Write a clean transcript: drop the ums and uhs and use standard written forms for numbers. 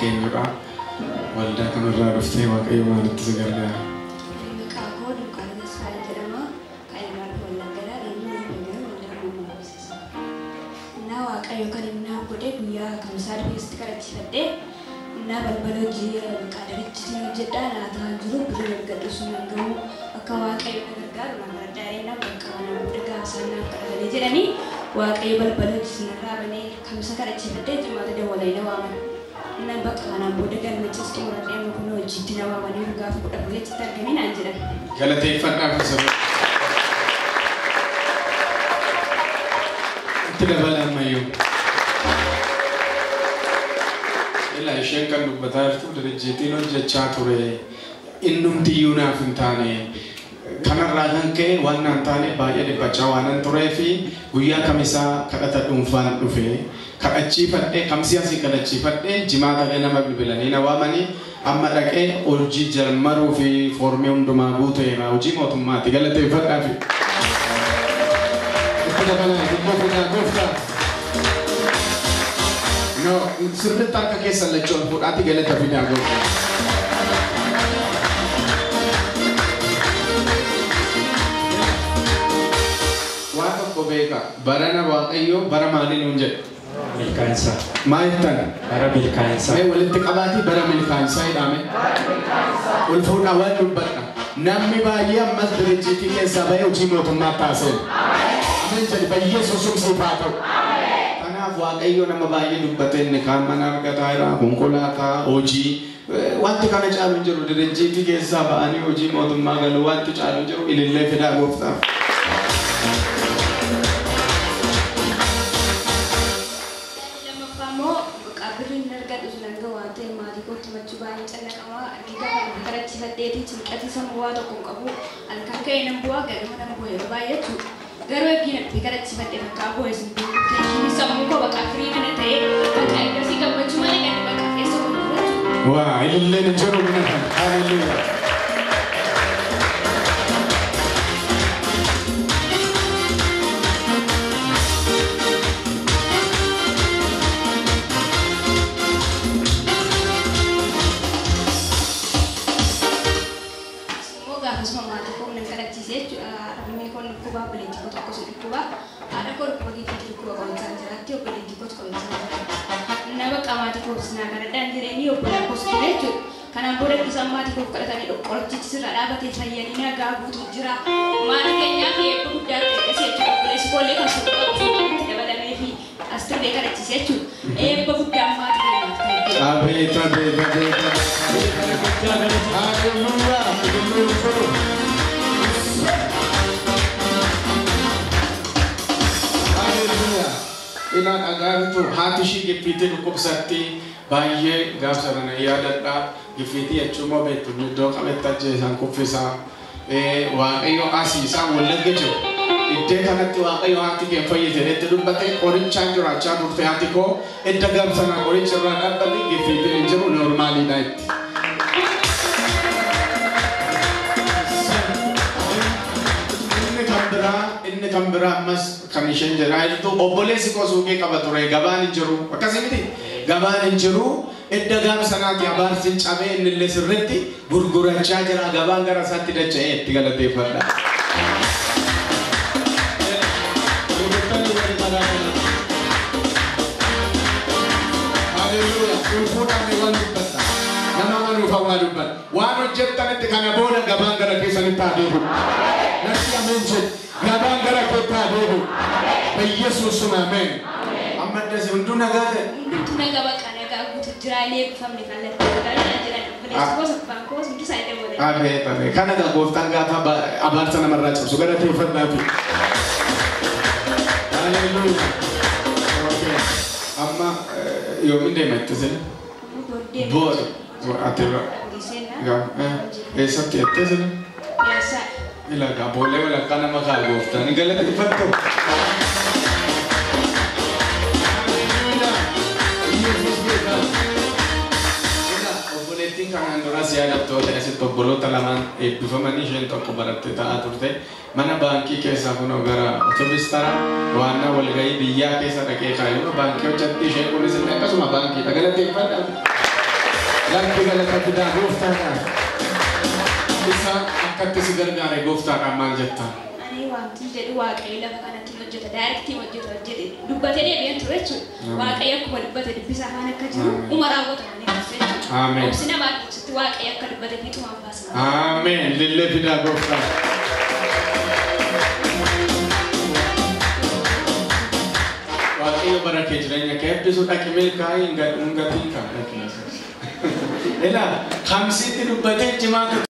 keenyudha. Waldaa kanarraa dhuftee waaqayyo maalitti si gargaara? Waaqayyo kan inni naaf godhe guyyaa kamisaa keessatti kadhachiifadhee na balbala hojii qaadarichi hojjedhaa naa ta'an jiru birrii argadhu sun argamu akka waaqayyo na gargaaru na gargaaree na bakka mana dhagaa isaan naaf kadhatanii jedhanii waaqayyo balbala hojii sanarraa banee kamisa kadhachiifadhee jimaata dawwalee na waaman na bakka kanaan booda galmachis xumuradhee kun hojiitti na waamanii gaafa kudha buleetti argamee naan jedhan. Galateeffadhaa keessatti. Itti dabalaan mayyuu. Ilaa isheen kan dubbataa jirtu dirjiitiin hojjechaa ture innumtiyyuu naaf hin taane kanarraa kan ka'e waan naan taane baay'ee dhiphachaa waanan turee fi guyyaa kamisaa kadhata dhuunfaan dhufe kadhachiifadhee kamsi asii kadhachiifadhee jimaata nama bilbilanii na waamanii amma dhaqee hojii jalmaruu fi foormii hundumaa guuteera hojii mootummaatti galateeffadhaa fi. No, sirriitti harka keessa lachuun fuudhaatti galata fidaa goota. Waa tokko beeka barana waaqayyo bara maaliin hin jedhu? Milkaa'insa. Maal jettan? Bara milkaa'insa. Mee walitti qabaatii bara milkaa'insaa jedhame? Ol fuudhaa waan dubbadha. Namni baay'ee ammas dirjiitii keessaa bahee hojii mootummaa taasise. Ameen jedhi Yesuus siif haa ta'u. Kanaaf waaqayyo nama baay'ee dubbatee inni kaan mana argataa jira konkolaataa hojii wanti kana caalu hin jiru dirjiitii keessaa ba'anii hojii mootummaa galu wanti caalu hin jiru ilillee fidaa gooftaaf. Garuu eegina kadhachiifadhee bakka bu'eessu sammuu koo bakka firii kana ta'ee bakka eeggasi gammachuu malee kan bakka keessa gurguratu. Waa ililleen hin jiru bina kan haalelluuyaa. Kanaan booda sammaati koo kadhatanii qorichichi sirra dhaabatee fayyanii nagaa guutuu jira. Maatii keenyaaf eebba guddaa ta'e jechuudha. Obboleessi koollee kan itti dabalamee fi as turee kadhachiise jechuudha. Eebba guddaa maatii keenyaaf ta'e. Abeet abeet abeet haleluuyaa. Ilaa dhagaatu haati ishii giffiitii dhukkubsatti baay'ee gaafsarana yaadadhaa. Giffiitii jechuun beektu iddoo qabetti ajjeesan kuffisaa waaqayyo asiisaa wallagga jiru. Iddoo kanatti waaqayyo haati kee fayyadametti dubbate qorichaan jiraachaa turte haati koo edda gaafsana qoricha irraa dhaabbate giffiitiin hin jiru noormaaliidha itti. Inni kan biraa ammas kan isheen jedhaa jirtu obboleessi koo suuqii qaba ture gabaan hin jiru akkasii miti gabaan hin jiru. Edda gaaf sanaati abaarsin cabee inni illee sirriitti gurgurachaa jira gabaan gara isaatti dacha'ee itti galateeffadha. Nama manuuf hawaa dubbata. Waan hojjettanitti kana booda gabaan gara keessanitti adeemu. Natti ameen jedhu gabaan gara keetti adeemu. Yesuus sun ameen. Amma dasi hunduu nagaa ta'e. Hunduu nagaa bakka nagaa guutuu jiraalee bifamne kan lattee jiran. Obboleessi bankoo hundi isaa dabalee. Abeet abeet kana gaa gooftaan gaafa abaarsa namarraa cabsu galateeffadhaa fi. Haleluuyaa. Amma yoomiin deema itti sini? Booda. Atiirra. Eessatti jettee sini? Ilaa boolee walakkaa nama kaa gooftaan galateeffadhu. Obboleettiin kanaan duras yaadattoota asitti obboloota lamaan eebbifamanii isheen tokko barattee ta'aa turte mana baankii keessaa kunoo gara otobistara waannaa walgahii biyyaa keessa dhaqee kaayuu baankii hojjetti isheen kunis akkasuma baankii galateeffadhaa. Lakki galata fidaa gooftaadhaan. Isa akkatti si gargaare gooftaadhaan maal jettaa? Ani wanti jedhu waaqayyo lafa kanatti hojjeta daayirektii hojjete dubbatee deebi'an ture jechuudha. Waaqayyo akkuma dubbate dubbisa afaan akka jiru uma raawwatamanii taasise jechuudha. Ameen. Obsina baay'eetti waaqayyo akka dubbate fiixumaan baasna. Ameen. Lillee fidaa gooftaa. Waaqayyo bara kee jireenya kee eebbisu dhaqi milkaa'ii hin gatiin kan dhaqi. Ela kamsitti dubbatee cimaa